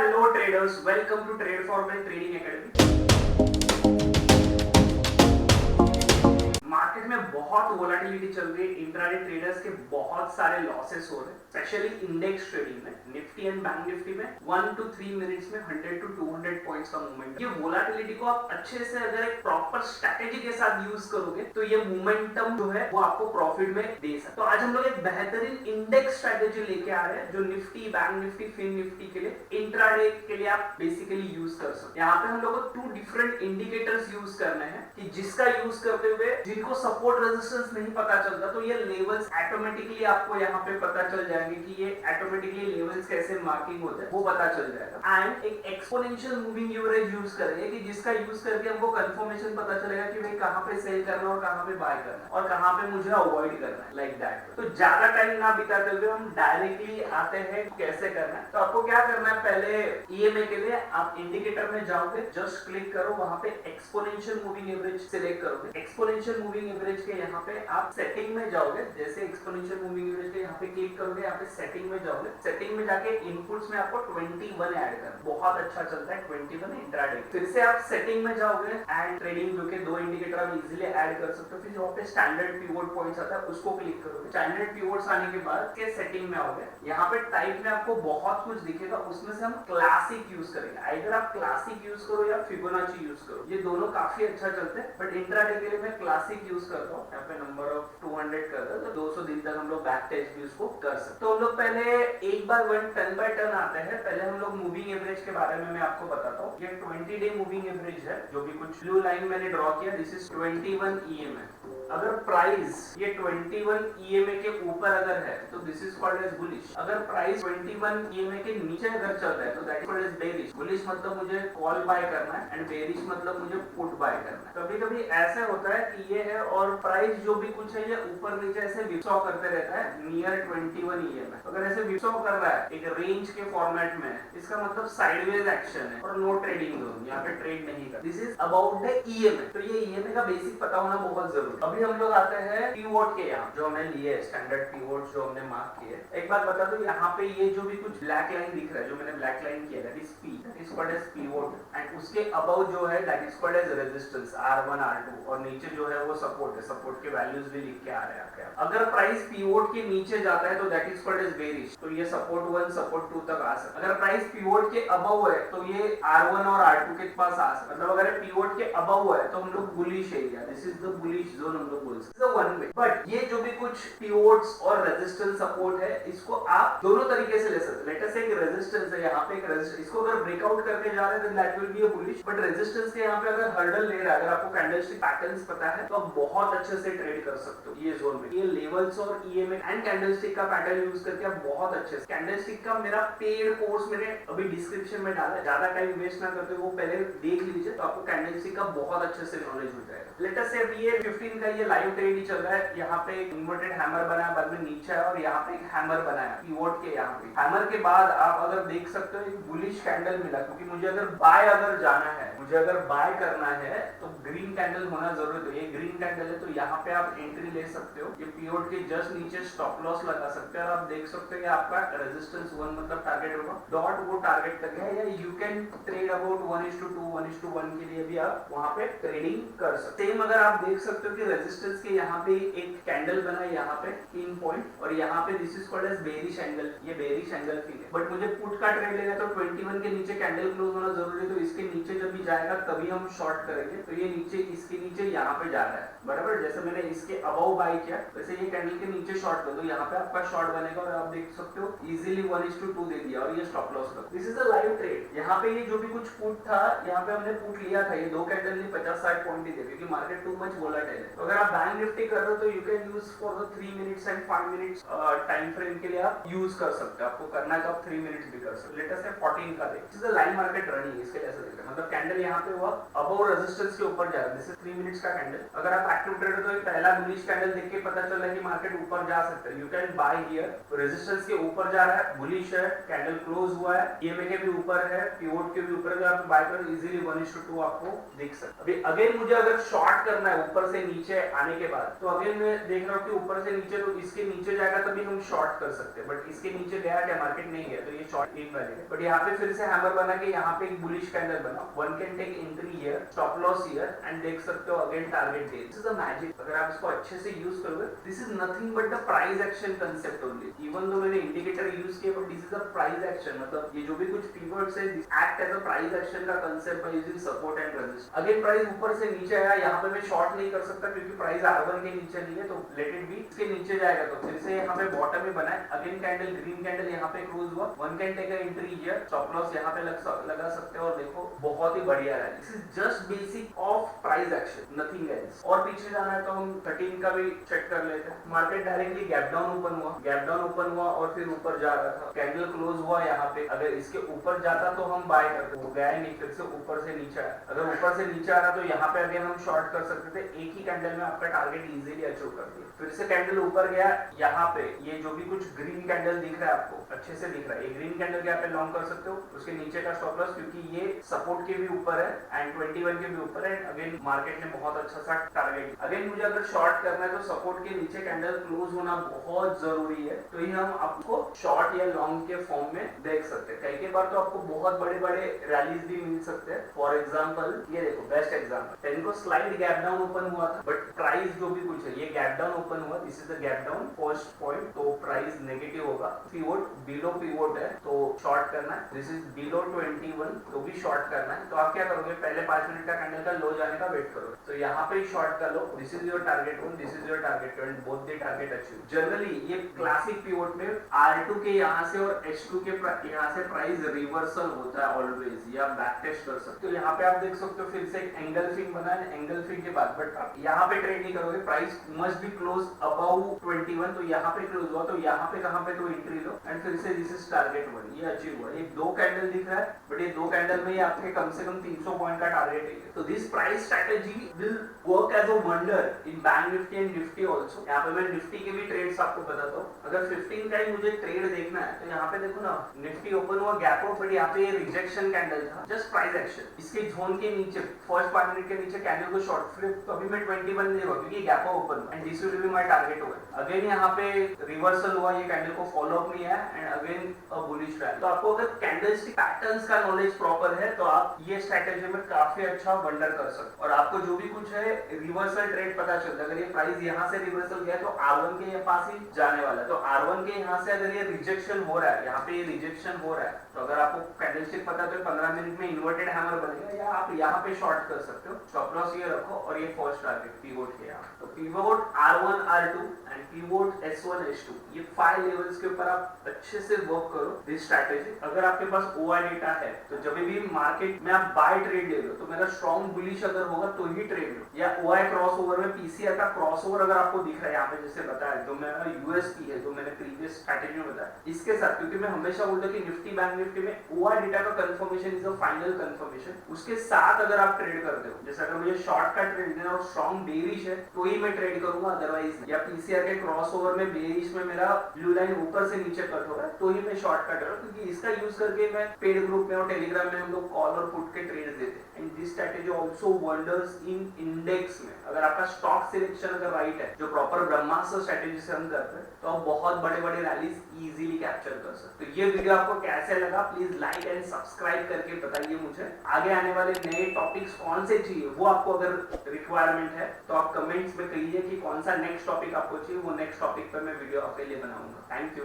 Hello traders, welcome to Trade for Wealth Trading Academy. Market में बहुत volatility चल रही है, इंट्राडे ट्रेडर्स के बहुत सारे लॉसेस हो रहे हैं, स्पेशली इंडेक्स ट्रेडिंग में, निफ्टी एंड बैंक निफ्टी में 1 to 3 मिनट्स में 100 to 200 पॉइंट्स का मूवमेंट। ये वोलेटिलिटी को आप अच्छे से अगर एक प्रॉपर स्ट्रेटेजी के साथ यूज करोगे तो ये मोमेंटम जो है वो आपको प्रॉफिट में दे सकता है। तो आज हम लोग एक बेहतरीन इंडेक्स स्ट्रेटेजी लेके आ रहे हैं जो Nifty, bank Nifty, fin Nifty के लिए इंट्राडे के लिए आप बेसिकली यूज कर सकते हैं। यहाँ पे हम लोग को 2 डिफरेंट इंडिकेटर्स यूज करने हैं कि जिसका यूज करते हुए जिनको सपोर्ट रेजिस्टेंस नहीं पता चलता तो ये लेवल्स ऑटोमेटिकली आपको यहाँ पे पता चल जाएंगे कि ये ऑटोमेटिकली लेवल्स कैसे मार्किंग होते हैं वो पता चल जाएगा। एंड एक एक्सपोनेंशियल मूविंग एवरेज यूज करेंगे कि जिसका यूज करके हमको कंफर्मेशन पता चलेगा कि भाई कहाँ पे सेल करना है और कहाँ पे बाय करना है और कहाँ पे मुझे अवॉइड करना है, लाइक दैट। तो ज्यादा टाइम ना बिताते हुए हम डायरेक्टली आते हैं कैसे करना है। तो आपको क्या करना है, पहले ईएमए के लिए आप इंडिकेटर में जाओगे, जस्ट क्लिक करो, वहां पे एक्सपोनेंशियल मूविंग एवरेज सिलेक्ट करोगे। एक्सपोनेंशियल मूविंग एवरेज के यहाँ पे आप सेटिंग में जाओगे, जैसे एक्सपोनेंशियल मूविंग एवरेज के यहाँ पे क्लिक करोगे, यहाँ पे सेटिंग में जाओगे, सेटिंग में जाके इनपुट्स में आपको 21 ऐड करना, बहुत अच्छा चलता है 21 इंट्राडे। फिर से आप सेटिंग में जाओगे एंड ट्रेडिंग जो के 2 इंडिकेटर आप इजीली ऐड कर सकते हो। फिर वहाँ पे स्टैंडर्ड पिवोट पॉइंट्स आता है उसको क्लिक करोगे। स्टैंडर्ड पिवोट्स आने के बाद के सेटिंग में आओगे, यहाँ पे टाइप में आपको बहुत कुछ दिखेगा, उसमें से हम क्लासिक यूज करेंगे। अगर आप क्लासिक यूज करो या फिबोनाची यूज करो, ये दोनों काफी अच्छा चलते हैं, बट इंट्राडे के लिए मैं क्लासिक यूज करता हूँ। यहाँ पे नंबर ऑफ 200 कर दो तो 200 दिन तक हम लोग बैक टेस्ट भी उसको कर सकते। तो हम लोग पहले एक बार 1 टर्न बाय टर्न आते हैं। पहले हम लोग मूविंग एवरेज के बारे में मैं आपको बताता हूँ। ये 20 डे मूविंग एवरेज है, जो भी कुछ ब्लू लाइन मैंने ड्रॉ किया, दिस इज 21 ईएमए। अगर प्राइस ये 21 ईएमए के ऊपर अगर है तो this is called as bullish. अगर प्राइस 21 ईएमए के नीचे अगर चल रहा है तो that is called as bearish. Bullish मतलब मुझे कॉल बाय करना है एंड बेरिश मतलब मुझे पुट बाय करना है। कभी-कभी ऐसा होता है कि ये है और प्राइस जो भी कुछ है ये ऊपर नीचे ऐसे विपसॉ करते रहता है नियर 21 ईएमए। अगर ऐसे विपसॉ कर रहा है एक रेंज के फॉर्मेट में, इसका मतलब साइडवेज एक्शन है और नो ट्रेडिंग जोन, यहाँ पे ट्रेड नहीं कर। This is about the EMA. तो ये ईएमए का बेसिक पता होना बहुत जरूरी। अभी हम लोग आते हैं पीवोट के, यहाँ जो हमने लिए स्टैंडर्ड पीवोट जो हमने मार्क किए। एक बात बता दो, यहाँ पे ये जो भी कुछ ब्लैक लाइन दिख रहा है, जो मैंने ब्लैक लाइन किया, that is P, that is called as pivot. And उसके अबव जो है that is called as resistance R1 R2 और नीचे जो है वो सपोर्ट है। सपोर्ट के वैल्यूज भी लिख के आ रहे हैं आपके। अगर प्राइस पीवोट के नीचे जाता है तो that is called as bearish, तो ये सपोर्ट 1 सपोर्ट 2 तक आ सकता है। अगर प्राइस पीवोट के अबव है तो ये R1 और R2 के पास आ सकता है। मतलब अगर पीवोट के अबव है तो हम लोग bullish area, this is the bullish zone हम लोग बोल सकते हैं, वन वे। बट ये जो भी कुछ पिवोट्स और रेजिस्टेंस सपोर्ट है इसको आप दोनों तरीके से ले सकते हैं। लेट अस से एक रेजिस्टेंस है, यहाँ पे एक रेजिस्टेंस, इसको अगर ब्रेकआउट करके जा रहे हैं तो that will be a bullish. But resistance के यहाँ पे अगर हर्डल ले रहा है, अगर आपको कैंडलस्टिक पैटर्न्स पता है तो आप बहुत अच्छे से ट्रेड कर सकते हो ये जोन में। ये लेवल्स और ईएमए एंड कैंडलस्टिक का पैटर्न यूज करके आप बहुत अच्छे से, कैंडलस्टिक का मेरा पेड कोर्स मैंने अभी डिस्क्रिप्शन में डाला है, ज्यादा टाइम वेस्ट ना करते वो पहले देख लीजिए तो आपको कैंडलस्टिक का बहुत अच्छे से नॉलेज हो जाएगा। लेट अस से अभी ये 15 का ये लाइव ट्रेड ही चल रहा है। यहाँ पे एक इन्वर्टेड हैमर बनाया, बाद में नीचे है और यहाँ पे एक हैमर बनाया पीवोट के। यहाँ पे हैमर के बाद आप अगर देख सकते हो एक बुलिश कैंडल मिला, क्योंकि मुझे अगर बाय अगर जाना है, मुझे अगर बाय करना है तो ग्रीन कैंडल होना जरूरी है। ये ग्रीन कैंडल है तो यहाँ पे आप एंट्री ले सकते हो। ये पीवोट के जस्ट नीचे स्टॉप लॉस लगा सकते हैं और आप देख सकते हो कि आपका रेजिस्टेंस 1 मतलब टारगेट होगा, डॉट वो टारगेट तक है। या यू कैन ट्रेड अबाउट 1:2 1:1 के लिए भी आप वहाँ पे ट्रेडिंग कर सकते हैं। अगर आप देख सकते हो कि रेजिस्टेंस के यहाँ पे एक कैंडल बना है, यहाँ पे 3 पॉइंट और यहाँ पे this is called as bearish angle. ये बेरिश एंगल फील है, बट मुझे पुट का ट्रेड लेना तो 21 के नीचे कैंडल क्लोज होना जरूरी है। तो इसके नीचे जब भी जाएगा तभी हम शॉर्ट करेंगे। तो ये नीचे, इसके नीचे यहाँ पे जा रहा है बराबर, जैसे मैंने इसके अबव बाय किया वैसे ये कैंडल के नीचे शॉर्ट कर दो, यहाँ पे आपका शॉर्ट बनेगा और आप देख सकते हो इजीली 1:2 दे दिया और ये स्टॉप लॉस कर। This is a live trade. यहाँ पे ये जो भी कुछ पुट था, यहाँ पे हमने पुट लिया था, ये 2 कैंडल ने 50-60 पॉइंट ही दे, क्योंकि मार्केट टू मच वोलेटाइल है। तो अगर आप बैंक निफ्टी कर रहे हो तो you can use for the 3 minutes and 5 minutes time frame के लिए आप यूज कर सकते हो। आपको करना है तो आप 3 मिनट्स भी कर सकते हो। लेटेस्ट है 14 का देख, this is a line market running. इसके जैसे दिख रहा है, मतलब कैंडल यहाँ पे हुआ अबव रेजिस्टेंस के ऊपर जा रहा है। दिस इज 3 मिनट्स का कैंडल। अगर आप एक्टिव ट्रेडर तो पहला बुलिश कैंडल देख के पता चल रहा है कि मार्केट ऊपर जा सकता है, you can buy here. Resistance के ऊपर जा रहा है, बुलिश है, कैंडल क्लोज हुआ है, ईएमए के भी ऊपर है, पीवोट के भी ऊपर है, आप बाय कर इजीली 1:2 आपको दिख सकता है। अभी अगेन मुझे अगर शॉर्ट करना है ऊपर से नीचे आने के बाद, तो अगेन मैं देख रहा हूँ कि ऊपर से नीचे, तो इसके नीचे जाएगा तभी हम शॉर्ट कर सकते हैं। बट इसके नीचे गया क्या, मार्केट नहीं गया, तो ये शॉर्ट इनवैलिड है। बट यहाँ पे फिर से हैमर बना के यहाँ पे एक बुलिश कैंडल बना, one can take entry here, stop loss here and देख सकते हो again target day. This is the magic. अगर आप इसको अच्छे से यूज करोगे, this is nothing but the price action concept only. Even though मैंने इंडिकेटर यूज किया, but this is the price action. मतलब ये जो भी कुछ कीवर्ड्स है, act as a price action का concept by using support and resist. Again price ऊपर से नीचे आया, यहाँ पे मैं शॉर्ट नहीं कर सकता क्योंकि प्राइस R1 के नीचे नहीं है, तो लेट इट बी। इसके नीचे जाएगा तो फिर से यहाँ पे बॉटम में बना है, अगेन कैंडल ग्रीन कैंडल यहाँ पे क्लोज हुआ, one can take a entry here, stop loss यहाँ पे लगा सकते हो और देखो बहुत ही बढ़िया है। This is just basic of price action, nothing else. और पीछे जाना है तो हम 13 का भी चेक कर लेते हैं। Market directly gap down open हुआ और फिर ऊपर जा रहा था, कैंडल क्लोज हुआ यहाँ पे। अगर इसके ऊपर जाता तो हम बाय करते, वो गया नहीं, फिर से ऊपर से नीचे आया। अगर ऊपर से नीचे आ रहा तो यहाँ पे अगेन हम शॉर्ट कर सकते थे, एक ही कैंडल में आपका टारगेट इजीली अचीव कर दिया। फिर से कैंडल ऊपर गया, यहाँ पे ये जो भी कुछ ग्रीन कैंडल दिख रहा है आपको अच्छे से दिख रहा है, ये ग्रीन कैंडल के यहाँ पे लॉन्ग कर सकते हो। उसके नीचे का स्टॉप लॉस, क्योंकि ये सपोर्ट के भी ऊपर है एंड 21 के भी ऊपर है। अगेन मार्केट ने बहुत अच्छा सा टारगेट। अगेन मुझे अगर शॉर्ट करना है तो सपोर्ट के नीचे कैंडल क्लोज होना बहुत जरूरी है, तो ये हम आपको शॉर्ट या लॉन्ग के फॉर्म में देख सकते हैं। कई बार तो आपको बहुत बड़े बड़े रैलीज भी मिल सकते हैं। फॉर एग्जाम्पल ये देखो, बेस्ट एग्जाम्पल, 10 को स्लाइड गैप डाउन ओपन हुआ था, बट प्राइस जो भी कुछ है, ये गैप डाउन ओपन हुआ, this is the gap down first point, तो प्राइस नेगेटिव होगा। पिवोट बिलो पिवोट है तो शॉर्ट करना है, दिस इज बिलो 21 तो भी शॉर्ट करना है। तो आप क्या करोगे, पहले 5 मिनट का कैंडल का लो जाने का वेट करोगे, तो यहाँ पे शॉर्ट का लो, this is your target 1, this is your target 2, both the target achieve. Generally ये क्लासिक पिवोट में R2 के यहाँ से और H2 के यहाँ से प्राइस रिवर्सल होता है ऑलवेज, या बैक टेस्ट कर सकते हो। यहाँ पे आप देख सकते हो फिर से एक एंगल फिन बना है, एंगल फिन के बाद, बट आप यहाँ पे ट्रेड नहीं करोगे, price must be close above 21, तो यहाँ पे क्लोज हुआ तो यहाँ पे कहाँ पे तो एंट्री लो एंड फिर से दिस इज टारगेट 1, ये अचीव हुआ। ये दो कैंडल दिख रहा है, बट ये दो कैंडल में आपके कम से कम 300 पॉइंट का टारगेट है। तो this price strategy will work as a wonder in bank Nifty and Nifty also. यहाँ पे मैं निफ्टी के भी ट्रेड्स आपको बताता हूँ। अगर 15 का ही मुझे ट्रेड देखना है तो यहाँ पे देखो ना, निफ्टी ओपन हुआ गैप अप, बट यहाँ पे ये रिजेक्शन कैंडल था, जस्ट प्राइस एक्शन। इसके जोन के नीचे फर्स्ट 5 मिनट के नीचे कैंडल को शॉर्ट फ्लिप, तो अभी मैं 21 नहीं हुआ क्योंकि gap up open and this will be my target हुआ। अगेन यहाँ पे रिवर्सल हुआ, ये कैंडल को फॉलो अप नहीं है and again a bullish rally. तो आपको अगर कैंडलस्टिक पैटर्न्स का नॉलेज प्रॉपर है तो आप ये स्ट्रेटेजी में काफी अच्छा वंडर कर सकते हो। और आपको जो भी कुछ है रिवर्सल ट्रेड पता चलता है, अगर ये प्राइस यहाँ से रिवर्सल गया तो R1 के पास ही जाने वाला है, तो R1 के यहाँ से अगर ये रिजेक्शन हो रहा है, यहाँ पे ये रिजेक्शन हो रहा है, तो अगर आपको कैंडलस्टिक पता तो 15 मिनट में इन्वर्टेड हैमर बनेगा, या आप यहाँ पे शॉर्ट कर सकते हो। स्टॉप लॉस ये रखो और ये फर्स्ट टारगेट पिवोट के यहाँ, तो pivot R1 R2 and pivot S1 S2, ये 5 लेवल्स के ऊपर आप अच्छे से वर्क करो दिस स्ट्रेटेजी। अगर आपके पास OI डेटा है तो जब भी मार्केट में आप बाय ट्रेड ले लो, तो मेरा स्ट्रॉन्ग बुलिश अगर होगा तो ही ट्रेड लो, या OI क्रॉसओवर में PCR का क्रॉसओवर अगर आपको दिख रहा है यहाँ पे जैसे बताया, जो मेरा USP है, जो मैंने प्रीवियस स्ट्रेटेजी में बताया, इसके साथ, क्योंकि मैं हमेशा बोलता कि निफ्टी बैंक निफ्टी में OI डेटा का confirmation is a final confirmation, उसके साथ अगर आप ट्रेड करते हो, जैसे अगर मुझे शॉर्ट का ट्रेड लेना और स्ट्रॉन्ग बेरिश है तो ही मैं ट्रेड करूंगा, अदरवाइज नहीं। या PCR के क्रॉसओवर में बेरिश में मेरा ब्लू लाइन ऊपर से नीचे कट हो रहा है तो ही मैं शॉर्ट कट करूँ, क्योंकि इसका यूज करके मैं पेड ग्रुप में और टेलीग्राम में हम लोग कॉल और पुट के ट्रेड देते हैं। And this strategy also wonders in index में। अगर आपका स्टॉक सिलेक्शन अगर राइट है, जो प्रॉपर ब्रह्मास्त्र स्ट्रेटेजी से हम करते हैं, तो आप बहुत बड़े बड़े रैलीज इजीली कैप्चर कर सकते हो। तो ये वीडियो आपको कैसे लगा, प्लीज लाइक एंड सब्सक्राइब करके बताइए मुझे। आगे आने वाले नए टॉपिक्स कौन से चाहिए, वो आपको अगर रिक्वायरमेंट है तो आप कमेंट्स में कहिए कि कौन सा नेक्स्ट टॉपिक आपको चाहिए, वो नेक्स्ट टॉपिक पर मैं वीडियो आपके लिए बनाऊंगा। Thank you.